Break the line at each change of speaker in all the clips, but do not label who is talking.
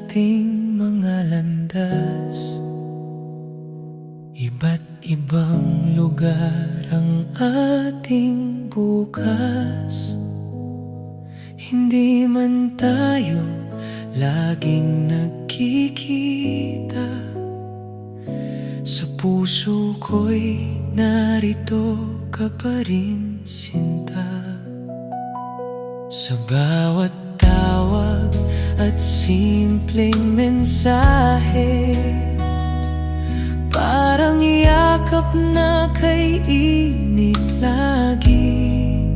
ating mga landas. Iba't ibang lugar ang ating bukas. Hindi man tayo laging nagkikita, sa puso ko'y narito ka pa rin, sinta. Sa bawat tawag at simpleng mensahe, parang yakap na kay init lagi.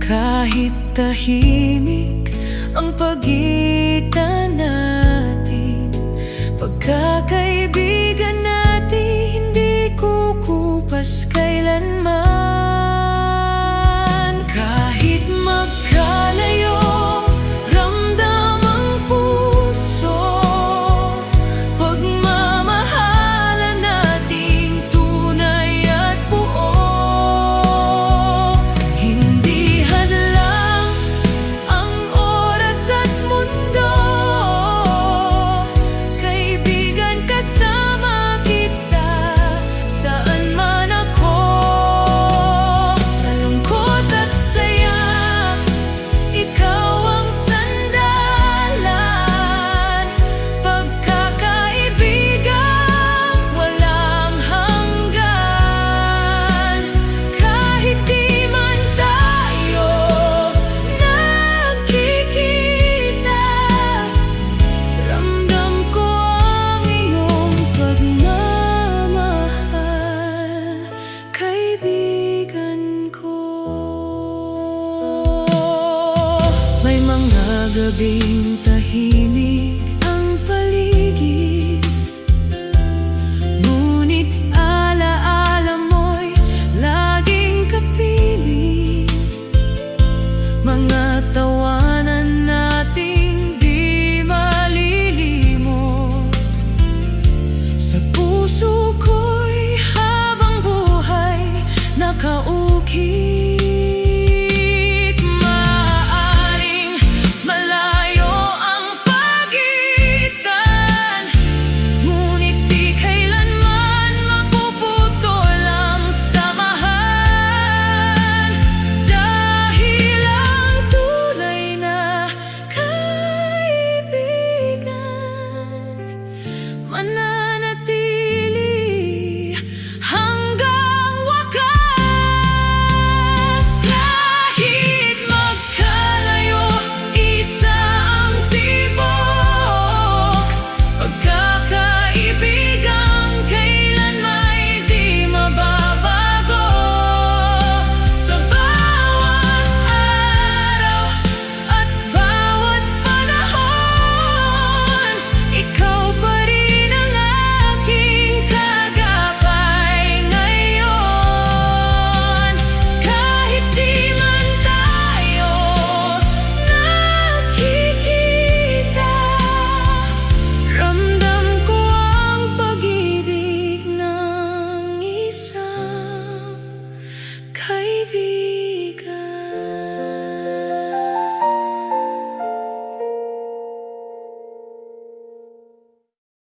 Kahit tahimik ang pagitan natin, pagkakaibigan natin hindi kukupas kailanman. Kahit magkalayo, ramdam ang puso, pagmamahalan nating tunay at buo. Hindi hadlang ang oras at mundo, kaibigan kasama kita saan man ako. Sa lungkot at saya, ikaw ang sandalan. Pagkakaibigan walang hanggan. Kahit di man tayo nagkikita, ramdam ko ang iyong pagmamahal, kaibigan ko. May mga gabing tahimik